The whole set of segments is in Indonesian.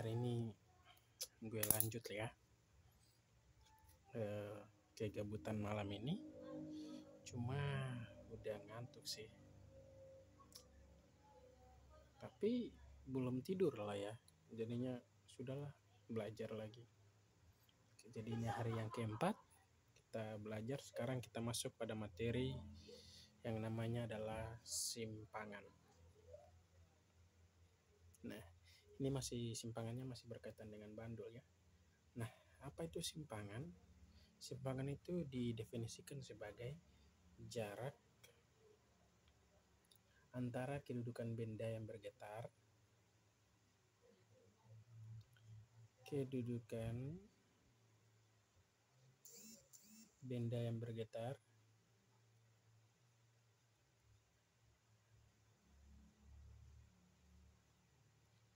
Hari ini gue lanjut ya kegabutan malam ini. Cuma udah ngantuk sih. Tapi belum tidur lah ya. Jadinya sudahlah belajar lagi. Jadi ini hari yang keempat kita belajar. Sekarang kita masuk pada materi yang namanya adalah simpangan. Nah, ini simpangannya masih berkaitan dengan bandul ya. Nah, apa itu simpangan? Simpangan itu didefinisikan sebagai jarak antara kedudukan benda yang bergetar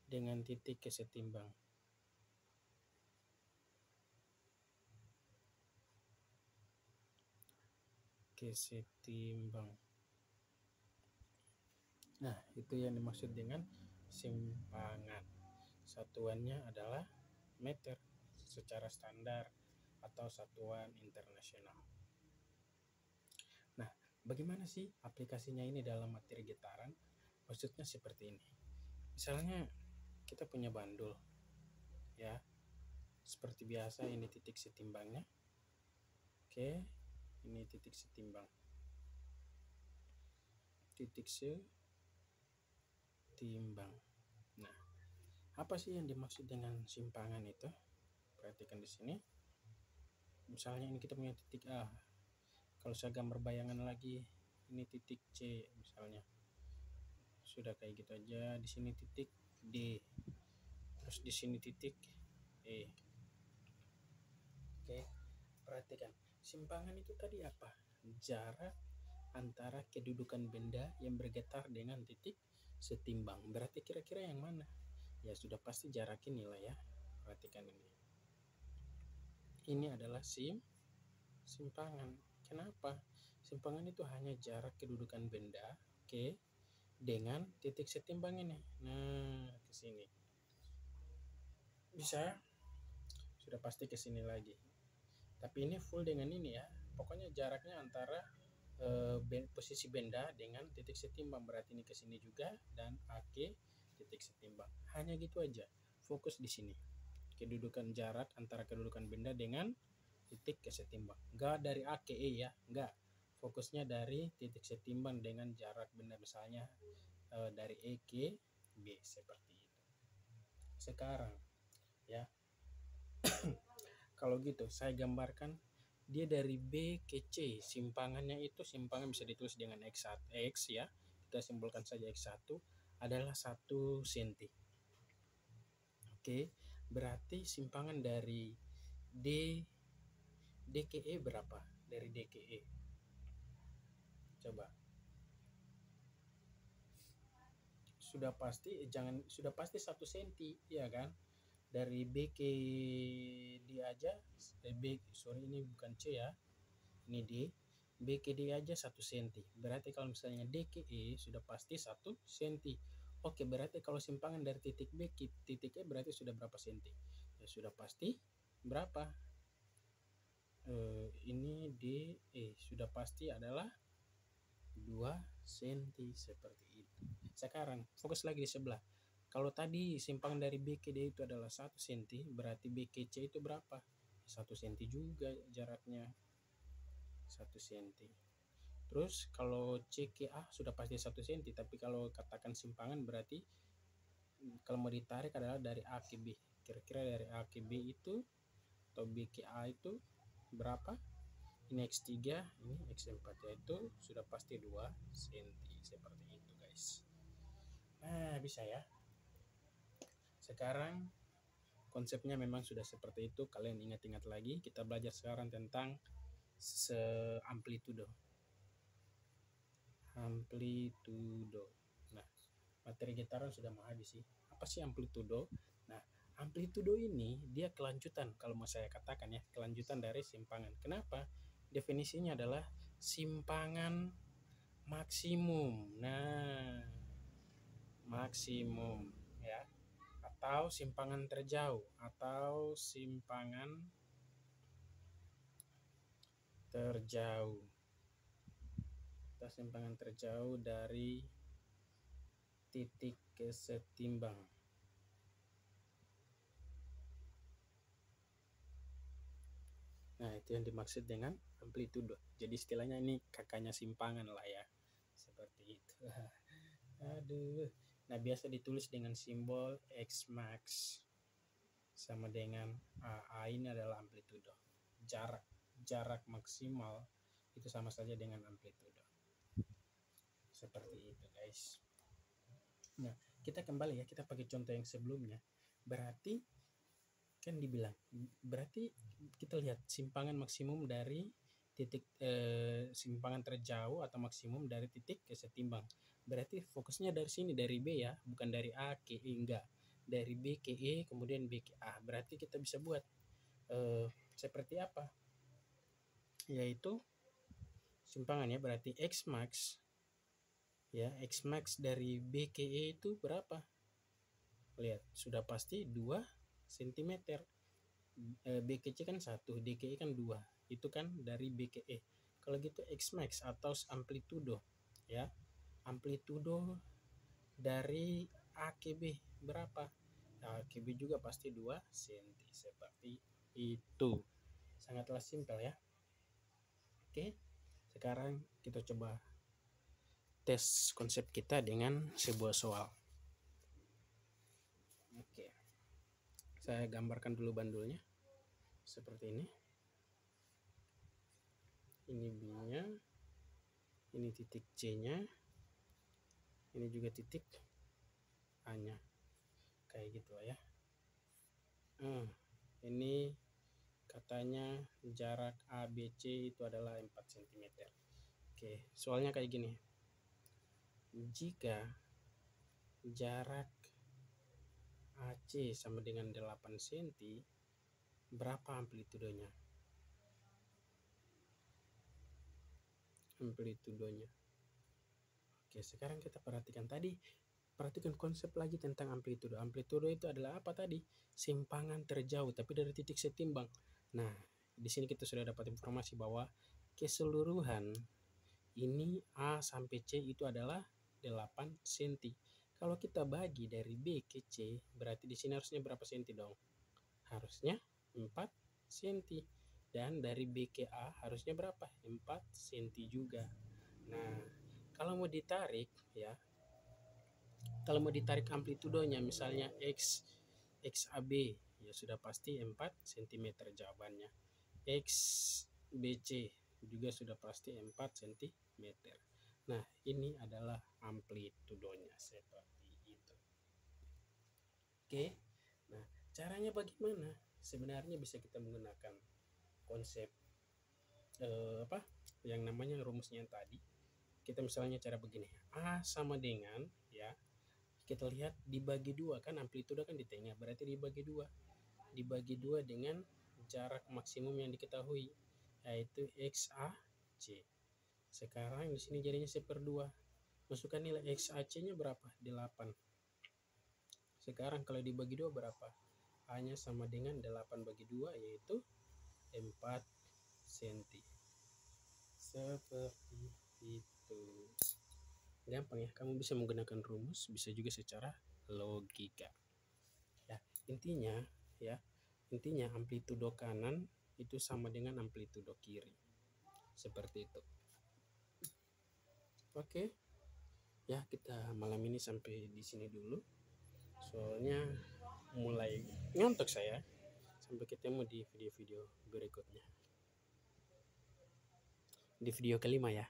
dengan titik kesetimbang. Nah, itu yang dimaksud dengan simpangan. Satuannya adalah meter secara standar atau satuan internasional. Nah, bagaimana sih aplikasinya ini dalam materi getaran? Maksudnya seperti ini. Misalnya kita punya bandul ya. Seperti biasa ini titik setimbangnya. Oke, ini titik setimbang. Titik setimbang. Nah, apa sih yang dimaksud dengan simpangan itu? Perhatikan di sini. Misalnya ini kita punya titik A. Kalau saya gambar bayangan lagi, ini titik C misalnya. Sudah kayak gitu aja. Di sini titik D. Terus di sini titik E. Oke, perhatikan. Simpangan itu tadi apa? Jarak antara kedudukan benda yang bergetar dengan titik setimbang. Berarti kira-kira yang mana? Ya sudah pasti jarak ini lah ya. Perhatikan ini. Ini adalah simpangan. Kenapa? Simpangan itu hanya jarak kedudukan benda, oke, dengan titik setimbang ini. Nah, ke sini. Bisa? Sudah pasti ke sini lagi. Tapi ini full dengan ini ya. Pokoknya jaraknya antara posisi benda dengan titik setimbang. Berarti ini ke sini juga dan AK titik setimbang. Hanya gitu aja. Fokus di sini. Kedudukan jarak antara kedudukan benda dengan titik kesetimbang. Enggak dari A ke E ya, enggak. Fokusnya dari titik setimbang dengan jarak benda, misalnya dari E ke B seperti itu. Sekarang ya. Kalau gitu saya gambarkan dia dari B ke C. Simpangannya itu simpangan bisa ditulis dengan X1, X ya. Kita simpulkan saja X1 adalah 1 cm. Oke, berarti simpangan dari D ke E berapa? Dari D ke E. Coba. Sudah pasti 1 cm, ya kan? Dari B ke D aja, ini bukan C ya. Ini D. B ke D aja 1 cm. Berarti kalau misalnya D ke E sudah pasti 1 cm. Oke, berarti kalau simpangan dari titik B ke titik E berarti sudah berapa cm? Ya sudah pasti berapa? Ini D E sudah pasti adalah 2 cm seperti itu. Sekarang fokus lagi di sebelah. Kalau tadi simpangan dari B ke D itu adalah 1 cm, berarti B ke C itu berapa? 1 cm juga jaraknya. 1 cm. Terus kalau C ke A sudah pasti 1 cm, tapi kalau katakan simpangan berarti kalau mau ditarik adalah dari A ke B. Kira-kira dari A ke B itu atau B ke A itu berapa? Ini X3, ini X4, yaitu sudah pasti 2 cm seperti itu guys. Nah, bisa ya. Sekarang konsepnya memang sudah seperti itu. Kalian ingat-ingat lagi. Kita belajar sekarang tentang amplitudo. Nah, materi getaran sudah mau habis sih. Apa sih amplitudo? Nah, amplitudo ini dia kelanjutan, kalau mau saya katakan ya, kelanjutan dari simpangan. Kenapa? Definisinya adalah simpangan maksimum. Nah, maksimum ya, atau simpangan terjauh atau simpangan terjauh dari titik kesetimbang. Nah, itu yang dimaksud dengan amplitudo. Jadi istilahnya ini kakaknya simpangan lah ya. Seperti itu. Aduh. Nah, biasa ditulis dengan simbol X max sama dengan A ini adalah amplitudo. Jarak maksimal itu sama saja dengan amplitudo. Seperti itu, guys. Nah, kita kembali ya, kita pakai contoh yang sebelumnya. Berarti kan dibilang, berarti kita lihat simpangan maksimum dari titik simpangan terjauh atau maksimum dari titik kesetimbang. Berarti fokusnya dari sini, dari B ya, bukan dari A ke E, enggak. Dari B ke E kemudian B ke A. Berarti kita bisa buat seperti apa? Yaitu simpangan ya, berarti X max ya, X max dari B ke E itu berapa? Lihat, sudah pasti 2 cm. B ke C kan 1, D ke E kan 2. Itu kan dari B ke E. Kalau gitu X max atau amplitudo ya. Amplitudo dari A ke B berapa? A ke B juga pasti 2 cm. Seperti itu. Sangatlah simpel ya. Oke. Sekarang kita coba tes konsep kita dengan sebuah soal. Oke. Saya gambarkan dulu bandulnya. Seperti ini. Ini B-nya. Ini titik C-nya. Ini juga titik A-nya. Kayak gitu ya. Ini katanya jarak ABC itu adalah 4 cm. Oke, soalnya kayak gini. Jika jarak AC sama dengan 8 cm, berapa amplitudonya? Oke, sekarang kita perhatikan tadi. Perhatikan konsep lagi tentang amplitudo. Amplitudo itu adalah apa tadi? Simpangan terjauh, tapi dari titik setimbang. Nah, di sini kita sudah dapat informasi bahwa keseluruhan ini A sampai C itu adalah 8 cm. Kalau kita bagi dari B ke C, berarti di sini harusnya berapa cm dong? Harusnya 4 cm. Dan dari B ke A harusnya berapa? 4 cm juga. Nah, kalau mau ditarik ya, kalau mau ditarik amplitudonya misalnya XAB ya sudah pasti 4 cm jawabannya. XBC juga sudah pasti 4 cm. Nah, ini adalah amplitudonya seperti itu. Oke. Nah, caranya bagaimana? Sebenarnya bisa kita menggunakan konsep yang namanya rumusnya yang tadi. Kita misalnya cara begini. A sama dengan ya, kita lihat dibagi 2 kan, amplitudo kan di tengah, berarti dibagi 2. Dibagi 2 dengan jarak maksimum yang diketahui, yaitu XAC. Sekarang di sini jadinya 1/2. Masukkan nilai XAC-nya berapa? 8. Sekarang kalau dibagi 2 berapa? A-nya sama dengan 8 bagi 2, yaitu 4 cm. Seperti itu. Gampang ya, kamu bisa menggunakan rumus, bisa juga secara logika. Ya, intinya amplitudo kanan itu sama dengan amplitudo kiri. Seperti itu. Oke. Ya, kita malam ini sampai di sini dulu. Soalnya mulai ngantuk saya. Sampai ketemu di video-video berikutnya. Di video kelima ya.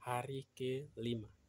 Hari ke-5.